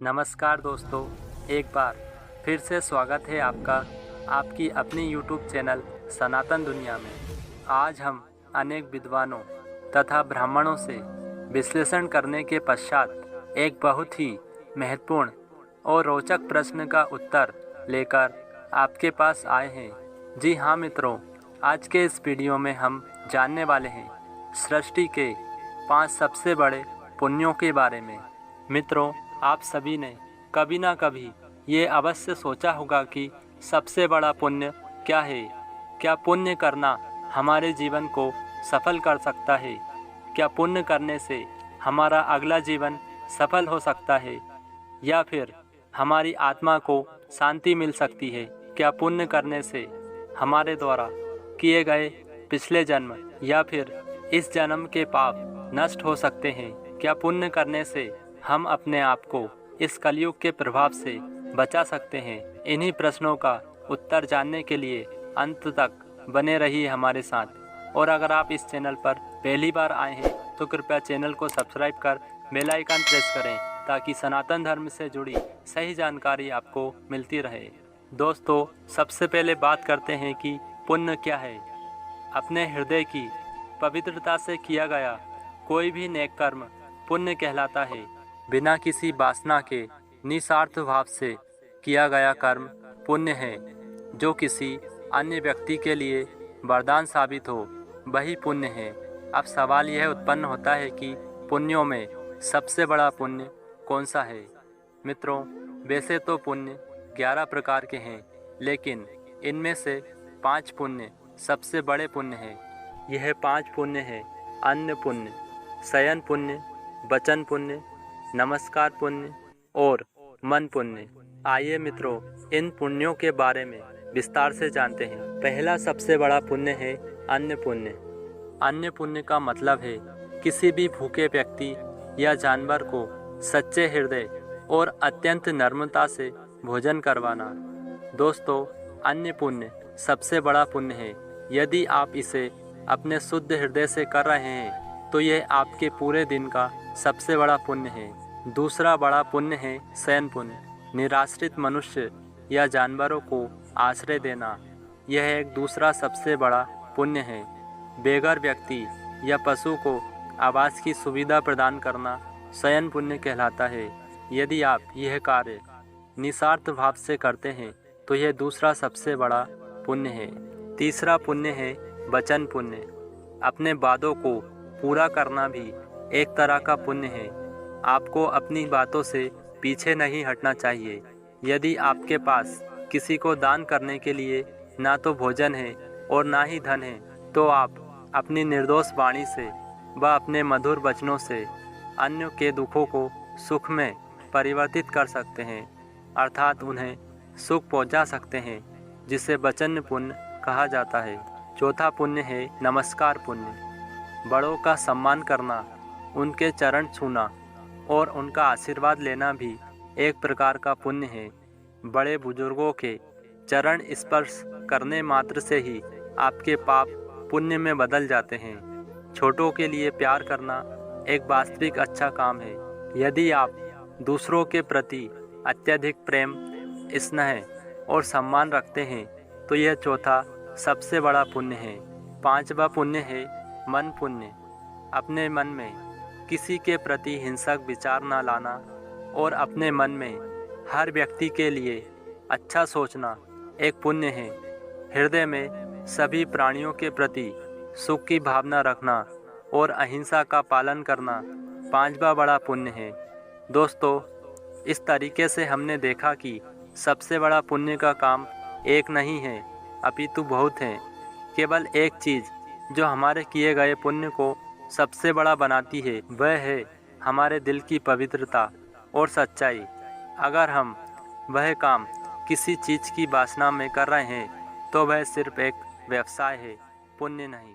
नमस्कार दोस्तों, एक बार फिर से स्वागत है आपका आपकी अपनी YouTube चैनल सनातन दुनिया में। आज हम अनेक विद्वानों तथा ब्राह्मणों से विश्लेषण करने के पश्चात एक बहुत ही महत्वपूर्ण और रोचक प्रश्न का उत्तर लेकर आपके पास आए हैं। जी हाँ मित्रों, आज के इस वीडियो में हम जानने वाले हैं सृष्टि के 5 सबसे बड़े पुण्यों के बारे में। मित्रों, आप सभी ने कभी ना कभी ये अवश्य सोचा होगा कि सबसे बड़ा पुण्य क्या है। क्या पुण्य करना हमारे जीवन को सफल कर सकता है? क्या पुण्य करने से हमारा अगला जीवन सफल हो सकता है, या फिर हमारी आत्मा को शांति मिल सकती है? क्या पुण्य करने से हमारे द्वारा किए गए पिछले जन्म या फिर इस जन्म के पाप नष्ट हो सकते हैं? क्या पुण्य करने से हम अपने आप को इस कलयुग के प्रभाव से बचा सकते हैं? इन्हीं प्रश्नों का उत्तर जानने के लिए अंत तक बने रहिए हमारे साथ। और अगर आप इस चैनल पर पहली बार आए हैं तो कृपया चैनल को सब्सक्राइब कर बेल आइकन प्रेस करें ताकि सनातन धर्म से जुड़ी सही जानकारी आपको मिलती रहे। दोस्तों, सबसे पहले बात करते हैं कि पुण्य क्या है। अपने हृदय की पवित्रता से किया गया कोई भी नेक कर्म पुण्य कहलाता है। बिना किसी वासना के निस्वार्थ भाव से किया गया कर्म पुण्य है। जो किसी अन्य व्यक्ति के लिए वरदान साबित हो वही पुण्य है। अब सवाल यह उत्पन्न होता है कि पुण्यों में सबसे बड़ा पुण्य कौन सा है? मित्रों, वैसे तो पुण्य 11 प्रकार के हैं, लेकिन इनमें से 5 पुण्य सबसे बड़े पुण्य हैं। यह 5 पुण्य हैं: अन्न पुण्य, शयन पुण्य, वचन पुण्य, नमस्कार पुण्य और मन पुण्य। आइए मित्रों, इन पुण्यों के बारे में विस्तार से जानते हैं। पहला सबसे बड़ा पुण्य है अन्न पुण्य। अन्न पुण्य का मतलब है किसी भी भूखे व्यक्ति या जानवर को सच्चे हृदय और अत्यंत नम्रता से भोजन करवाना। दोस्तों, अन्न पुण्य सबसे बड़ा पुण्य है। यदि आप इसे अपने शुद्ध हृदय से कर रहे हैं तो यह आपके पूरे दिन का सबसे बड़ा पुण्य है। दूसरा बड़ा पुण्य है शयन पुण्य। निराश्रित मनुष्य या जानवरों को आश्रय देना, यह एक दूसरा सबसे बड़ा पुण्य है। बेघर व्यक्ति या पशु को आवास की सुविधा प्रदान करना शयन पुण्य कहलाता है। यदि आप यह कार्य निस्वार्थ भाव से करते हैं तो यह दूसरा सबसे बड़ा पुण्य है। तीसरा पुण्य है वचन पुण्य। अपने वादों को पूरा करना भी एक तरह का पुण्य है। आपको अपनी बातों से पीछे नहीं हटना चाहिए। यदि आपके पास किसी को दान करने के लिए ना तो भोजन है और ना ही धन है, तो आप अपनी निर्दोष वाणी से व अपने मधुर वचनों से अन्यों के दुखों को सुख में परिवर्तित कर सकते हैं, अर्थात उन्हें सुख पहुंचा सकते हैं, जिसे वचन पुण्य कहा जाता है। चौथा पुण्य है नमस्कार पुण्य। बड़ों का सम्मान करना, उनके चरण छूना और उनका आशीर्वाद लेना भी एक प्रकार का पुण्य है। बड़े बुजुर्गों के चरण स्पर्श करने मात्र से ही आपके पाप पुण्य में बदल जाते हैं। छोटों के लिए प्यार करना एक वास्तविक अच्छा काम है। यदि आप दूसरों के प्रति अत्यधिक प्रेम, स्नेह और सम्मान रखते हैं तो यह चौथा सबसे बड़ा पुण्य है। पांचवा पुण्य है मन पुण्य। अपने मन में किसी के प्रति हिंसक विचार न लाना और अपने मन में हर व्यक्ति के लिए अच्छा सोचना एक पुण्य है। हृदय में सभी प्राणियों के प्रति सुख की भावना रखना और अहिंसा का पालन करना पांचवा बड़ा पुण्य है। दोस्तों, इस तरीके से हमने देखा कि सबसे बड़ा पुण्य का काम एक नहीं है, अपितु बहुत हैं। केवल एक चीज़ जो हमारे किए गए पुण्य को सबसे बड़ा बनाती है वह है हमारे दिल की पवित्रता और सच्चाई। अगर हम वह काम किसी चीज़ की वासना में कर रहे हैं तो वह सिर्फ एक व्यवसाय है, पुण्य नहीं।